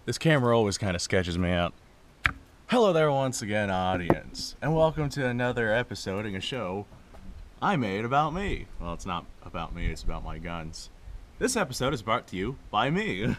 This camera always kind of sketches me out. Hello there once again, audience, and welcome to another episode in a show I made about me. Well, it's not about me, it's about my guns. This episode is brought to you by me.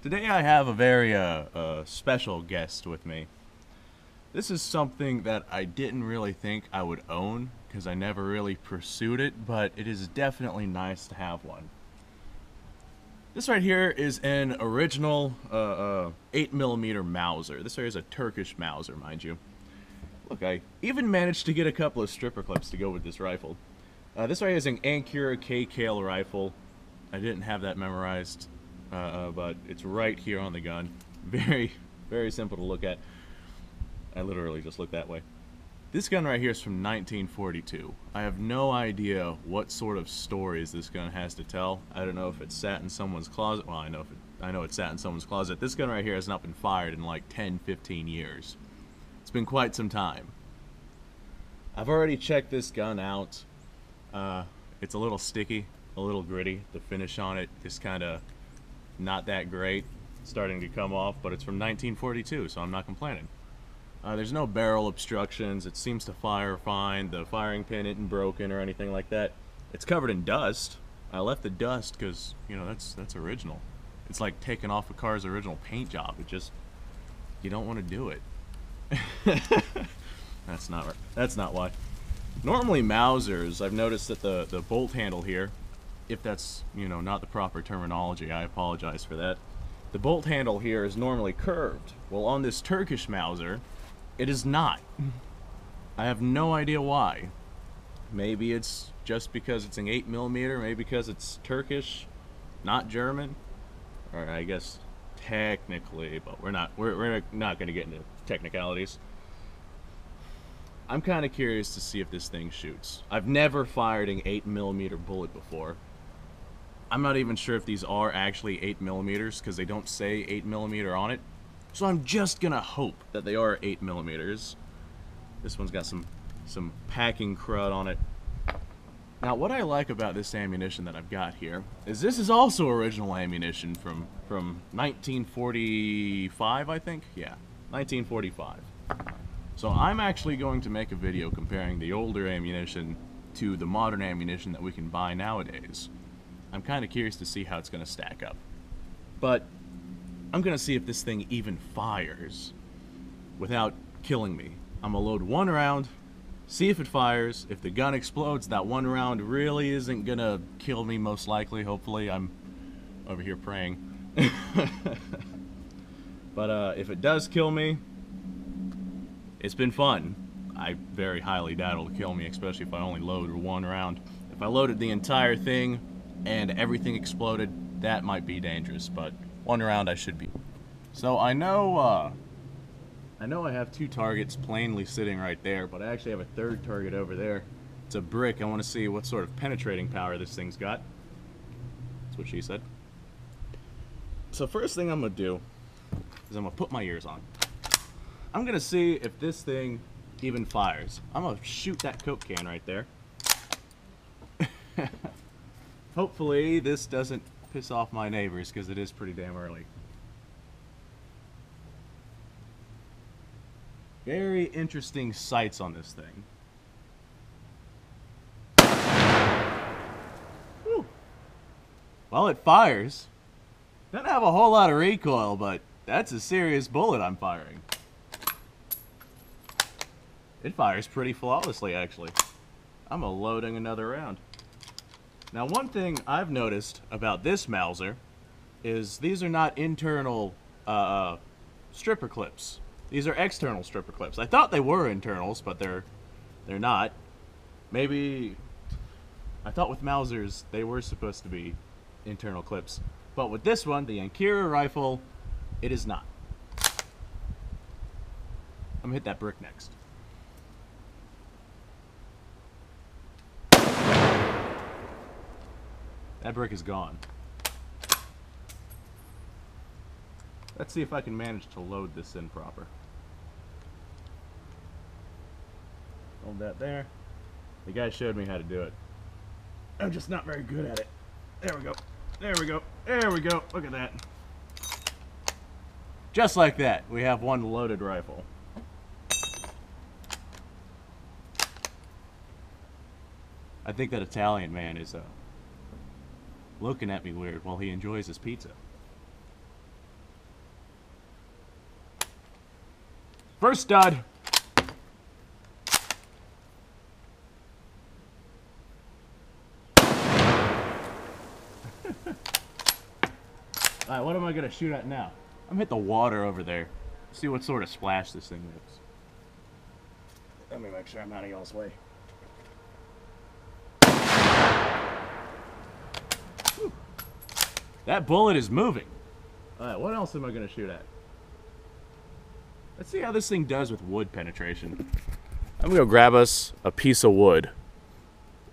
Today I have a very special guest with me. This is something that I didn't really think I would own, because I never really pursued it, but it is definitely nice to have one. This right here is an original 8mm Mauser. This right here is a Turkish Mauser, mind you. Look, I even managed to get a couple of stripper clips to go with this rifle. This right here is an Ankara K.Kale rifle. I didn't have that memorized, but it's right here on the gun. Very, very simple to look at. I literally just look that way. This gun right here is from 1942. I have no idea what sort of stories this gun has to tell. I don't know if it sat in someone's closet. Well, I know it sat in someone's closet. This gun right here has not been fired in like 10, 15 years. It's been quite some time. I've already checked this gun out. It's a little sticky, a little gritty. The finish on it is kind of not that great. It's starting to come off, but it's from 1942, so I'm not complaining. There's no barrel obstructions. It seems to fire fine. The firing pin isn't broken or anything like that. It's covered in dust. I left the dust because, you know, that's original. It's like taking off a car's original paint job. It just, you don't want to do it. That's not why. Normally Mausers, I've noticed that the bolt handle here, if that's, you know, not the proper terminology, I apologize for that. The bolt handle here is normally curved. Well, on this Turkish Mauser, it is not. I have no idea why. Maybe it's just because it's an 8mm, maybe because it's Turkish, not German. Or I guess technically, but we're not going to get into technicalities. I'm kind of curious to see if this thing shoots. I've never fired an 8mm bullet before. I'm not even sure if these are actually 8mm because they don't say 8mm on it. So I'm just gonna hope that they are 8mm. This one's got some packing crud on it. Now, what I like about this ammunition that I've got here is this is also original ammunition from 1945, I think? Yeah, 1945. So I'm actually going to make a video comparing the older ammunition to the modern ammunition that we can buy nowadays. I'm kind of curious to see how it's going to stack up. But I'm going to see if this thing even fires without killing me. I'm going to load one round, see if it fires. If the gun explodes, that one round really isn't going to kill me, most likely. Hopefully, I'm over here praying. But if it does kill me, it's been fun. I very highly doubt it'll kill me, especially if I only load one round. If I loaded the entire thing and everything exploded, that might be dangerous, but one round I should be. So I know I have two targets plainly sitting right there, but I actually have a third target over there. It's a brick. I want to see what sort of penetrating power this thing's got. That's what she said. So first thing I'm going to do is I'm going to put my ears on. I'm going to see if this thing even fires. I'm going to shoot that Coke can right there. Hopefully this doesn't piss off my neighbors because it is pretty damn early. Very interesting sights on this thing. Whew. Well, it fires. Doesn't have a whole lot of recoil, but that's a serious bullet I'm firing. It fires pretty flawlessly, actually. I'm loading another round. Now, one thing I've noticed about this Mauser is these are not internal stripper clips. These are external stripper clips. I thought they were internals, but they're not. Maybe I thought with Mausers they were supposed to be internal clips, but with this one, the Ankara rifle, it is not. I'm gonna hit that brick next. That brick is gone. Let's see if I can manage to load this in proper. Hold that there. The guy showed me how to do it. I'm just not very good at it. There we go. There we go. There we go. Look at that. Just like that, we have one loaded rifle. I think that Italian man is looking at me weird while he enjoys his pizza. First stud. Alright, what am I gonna shoot at now? I'm gonna hit the water over there. See what sort of splash this thing makes. Let me make sure I'm out of y'all's way. Whew. That bullet is moving. Alright, what else am I gonna shoot at? Let's see how this thing does with wood penetration. I'm gonna go grab us a piece of wood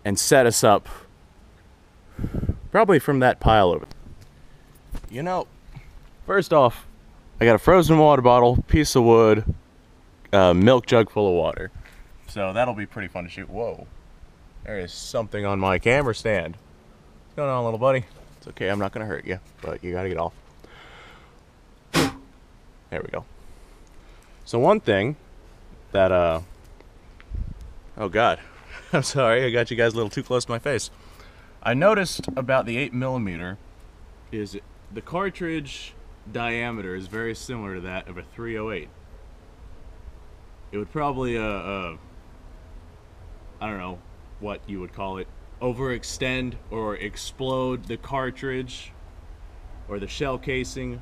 and set us up probably from that pile over there. You know, first off, I got a frozen water bottle, piece of wood, milk jug full of water. So that'll be pretty fun to shoot. Whoa, there is something on my camera stand. What's going on, little buddy? It's okay, I'm not gonna hurt you, but you gotta get off. There we go. So one thing that, oh God, I'm sorry, I got you guys a little too close to my face. I noticed about the 8mm is the cartridge diameter is very similar to that of a .308. It would probably, I don't know what you would call it, overextend or explode the cartridge or the shell casing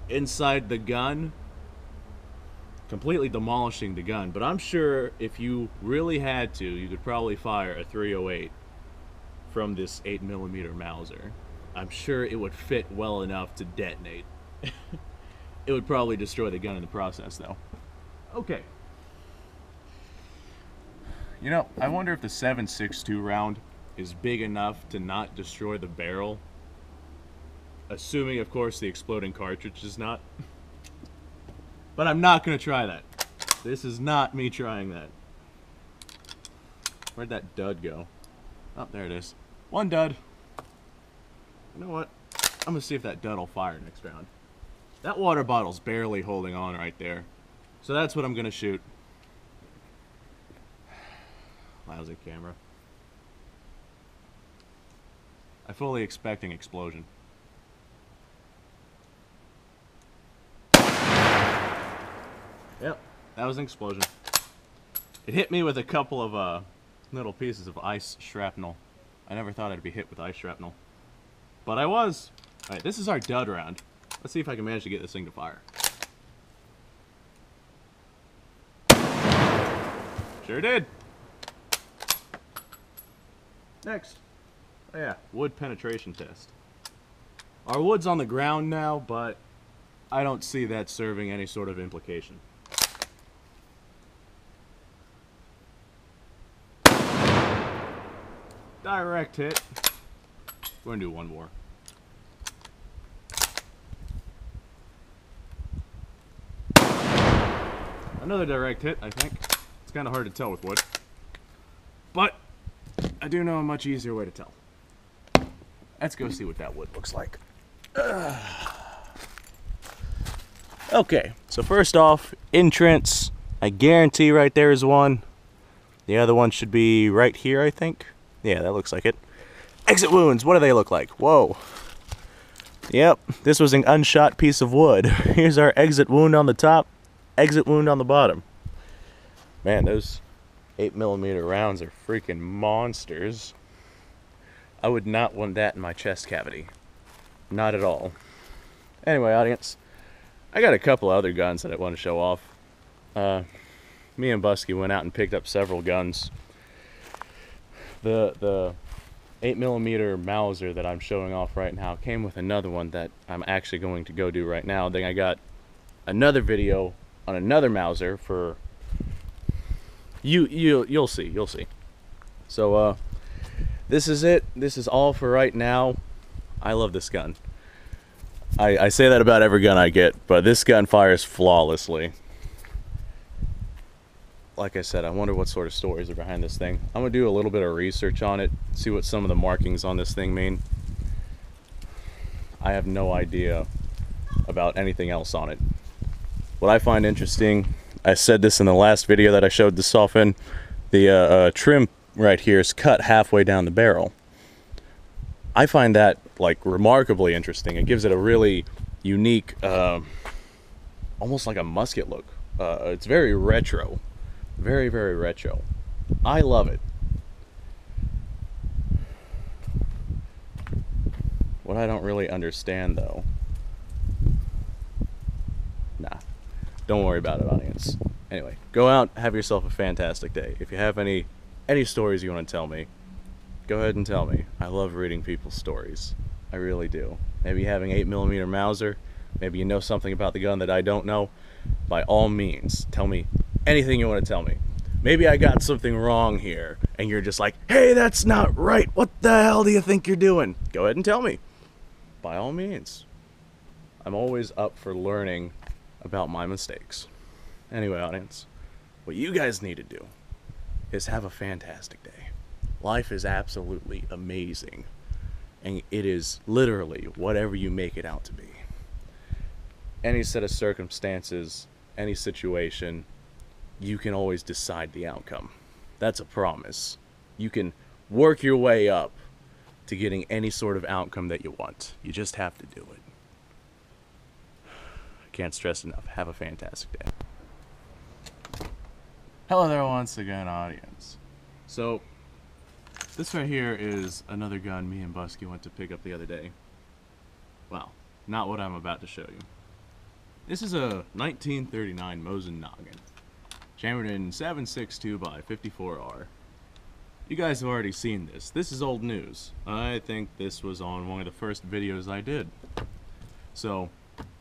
inside the gun, completely demolishing the gun. But I'm sure if you really had to, you could probably fire a .308 from this 8mm Mauser. I'm sure it would fit well enough to detonate. It would probably destroy the gun in the process, though. Okay. You know, I wonder if the 7.62 round is big enough to not destroy the barrel. Assuming, of course, the exploding cartridge is not. But I'm not going to try that. This is not me trying that. Where'd that dud go? Oh, there it is. One dud. You know what? I'm going to see if that dud will fire next round. That water bottle's barely holding on right there. So that's what I'm going to shoot. Lousy camera. I'm fully expecting explosion. Yep, that was an explosion. It hit me with a couple of little pieces of ice shrapnel. I never thought I'd be hit with ice shrapnel. But I was. Alright, this is our dud round. Let's see if I can manage to get this thing to fire. Sure did. Next. Oh yeah, wood penetration test. Our wood's on the ground now, but I don't see that serving any sort of implication. Direct hit. We're gonna do one more. Another direct hit, I think. It's kind of hard to tell with wood. But I do know a much easier way to tell. Let's go see what that wood looks like. Okay, so first off, entrance. I guarantee right there is one. The other one should be right here, I think. Yeah, that looks like it. Exit wounds, what do they look like? Whoa. Yep, this was an unshot piece of wood. Here's our exit wound on the top, exit wound on the bottom. Man, those 8mm rounds are freaking monsters. I would not want that in my chest cavity. Not at all. Anyway, audience, I got a couple other guns that I want to show off. Me and Busky went out and picked up several guns. The 8mm Mauser that I'm showing off right now came with another one that I'm actually going to go do right now. Then I got another video on another Mauser for you'll see. So this is it. This is all for right now. I love this gun. I say that about every gun I get, but this gun fires flawlessly. Like I said, I wonder what sort of stories are behind this thing. I'm gonna do a little bit of research on it, see what some of the markings on this thing mean. I have no idea about anything else on it. what I find interesting, I said this in the last video that I showed this off in, the trim right here is cut halfway down the barrel. I find that like remarkably interesting. It gives it a really unique, almost like a musket look. It's very retro, very retro. I love it. What I don't really understand though, nah, don't worry about it, audience. Anyway, go out, have yourself a fantastic day. If you have any stories you want to tell me, go ahead and tell me. I love reading people's stories. I really do. Maybe having 8mm Mauser, maybe you know something about the gun that I don't know. By all means, tell me anything you want to tell me. Maybe I got something wrong here, and you're just like, hey, that's not right. What the hell do you think you're doing? Go ahead and tell me. By all means. I'm always up for learning about my mistakes. Anyway, audience, what you guys need to do is have a fantastic day. Life is absolutely amazing, and it is literally whatever you make it out to be. Any set of circumstances, any situation, you can always decide the outcome. That's a promise. You can work your way up to getting any sort of outcome that you want. You just have to do it. I can't stress enough. Have a fantastic day. Hello there once again, audience. So, this right here is another gun me and Busky went to pick up the other day. Well, not what I'm about to show you. This is a 1939 Mosin Nagant, chambered in 7.62 by 54R. You guys have already seen this. This is old news. I think this was on one of the first videos I did. So,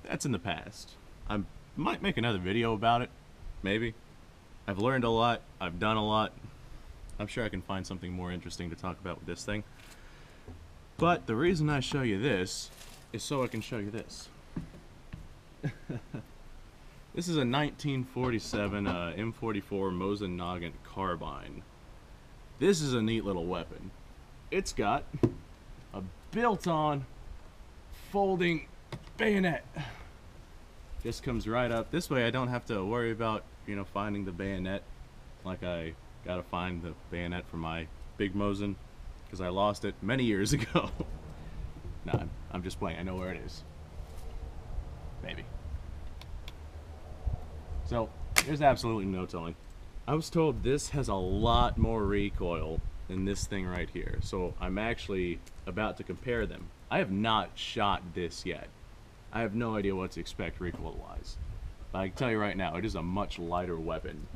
that's in the past. I might make another video about it, maybe. I've learned a lot, I've done a lot. I'm sure I can find something more interesting to talk about with this thing. But the reason I show you this is so I can show you this. This is a 1947 M44 Mosin Nagant Carbine. This is a neat little weapon. It's got a built-on folding bayonet. Just comes right up. This way I don't have to worry about, you know, finding the bayonet like I gotta find the bayonet for my big Mosin, because I lost it many years ago. Nah, I'm just playing. I know where it is. Maybe. So, there's absolutely no telling. I was told this has a lot more recoil than this thing right here, so I'm actually about to compare them. I have not shot this yet. I have no idea what to expect recoil-wise. But I can tell you right now, it is a much lighter weapon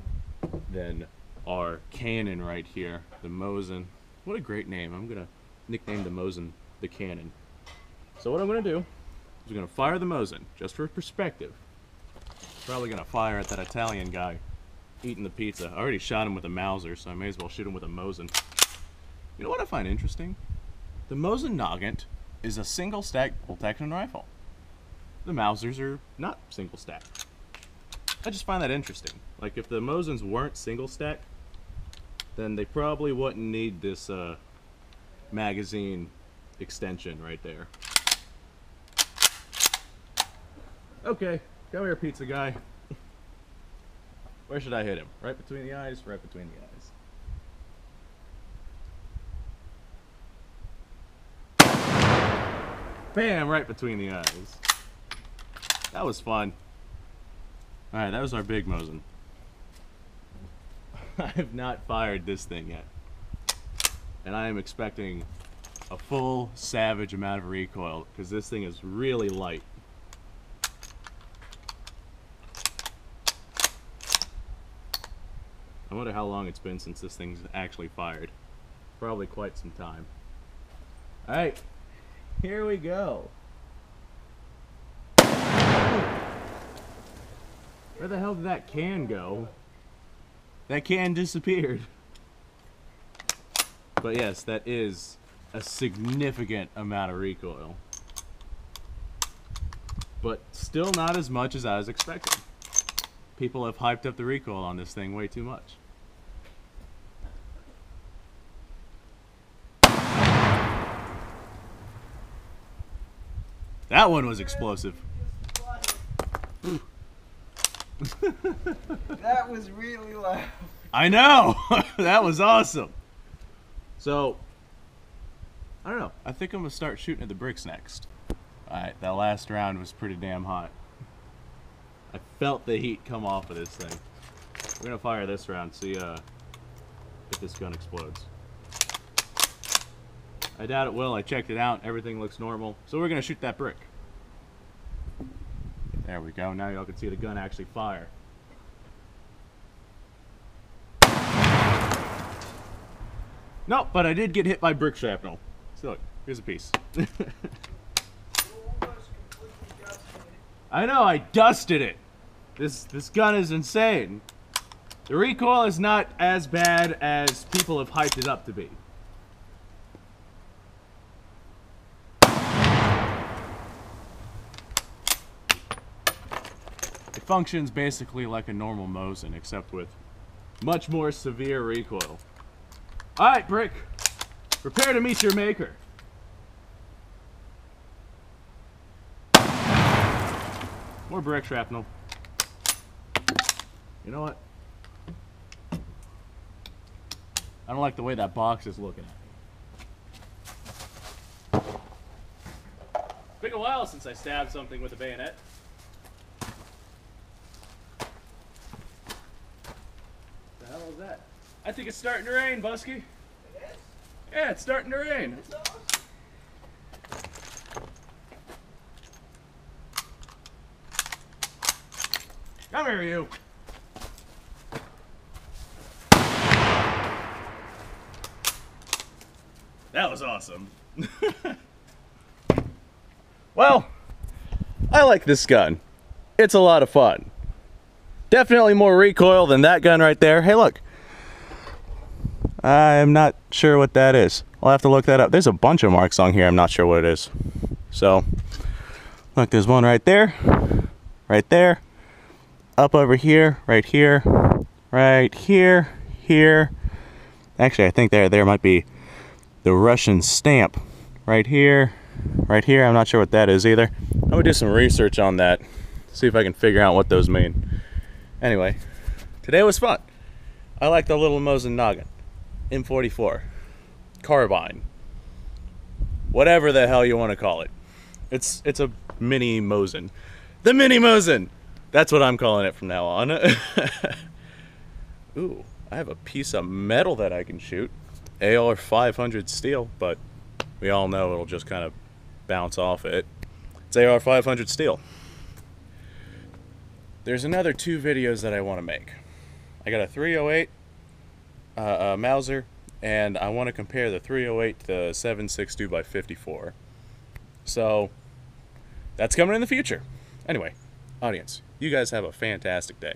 than our cannon right here, the Mosin. What a great name. I'm gonna nickname the Mosin the Cannon. So what I'm gonna do is I'm gonna fire the Mosin, just for perspective. Probably gonna fire at that Italian guy eating the pizza. I already shot him with a Mauser, so I may as well shoot him with a Mosin. You know what I find interesting? The Mosin Nagant is a single stack bolt-action rifle. The Mausers are not single stack. I just find that interesting. Like, if the Mosins weren't single stack, then they probably wouldn't need this magazine extension right there. Okay, come here, pizza guy. Where should I hit him? Right between the eyes? Right between the eyes. Bam! Right between the eyes. That was fun. Alright, that was our big Mosin. I have not fired this thing yet. And I am expecting a full savage amount of recoil, because this thing is really light. I wonder how long it's been since this thing's actually fired. Probably quite some time. Alright, here we go. Where the hell did that can go? That can disappeared. But yes, that is a significant amount of recoil. But still not as much as I was expecting. People have hyped up the recoil on this thing way too much. That one was explosive. Ooh. That was really loud. I know! That was awesome. So, I don't know. I think I'm going to start shooting at the bricks next. Alright, that last round was pretty damn hot. I felt the heat come off of this thing. We're going to fire this round, see if this gun explodes. I doubt it will. I checked it out. Everything looks normal. So we're going to shoot that brick. There we go. Now y'all can see the gun actually fire. Nope, but I did get hit by brick shrapnel. So look, here's a piece. I know, I dusted it. This gun is insane. The recoil is not as bad as people have hyped it up to be. It functions basically like a normal Mosin, except with much more severe recoil. Alright, brick. Prepare to meet your maker. More brick shrapnel. You know what? I don't like the way that box is looking at me. It's been a while since I stabbed something with a bayonet. What the hell is that? I think it's starting to rain, Busky. It is? Yeah, it's starting to rain. It's awesome. Come here, you. That was awesome. Well, I like this gun. It's a lot of fun. Definitely more recoil than that gun right there. Hey, look. I'm not sure what that is. I'll have to look that up. There's a bunch of marks on here. I'm not sure what it is. So, look, there's one right there. Right there. Up over here. Right here. Right here. Here. Actually, I think there might be the Russian stamp. Right here. Right here. I'm not sure what that is either. I'm going to do some research on that. See if I can figure out what those mean. Anyway, today was fun. I like the little Mosin Nagant. M44 Carbine, whatever the hell you want to call it. It's a mini Mosin. The mini Mosin. That's what I'm calling it from now on. Ooh, I have a piece of metal that I can shoot. AR 500 steel, but we all know it'll just kind of bounce off it. It's AR 500 steel. There's another 2 videos that I want to make. I got a 308 Mauser, and I want to compare the 308 to the 7.62 by 54. So that's coming in the future. Anyway, audience, you guys have a fantastic day.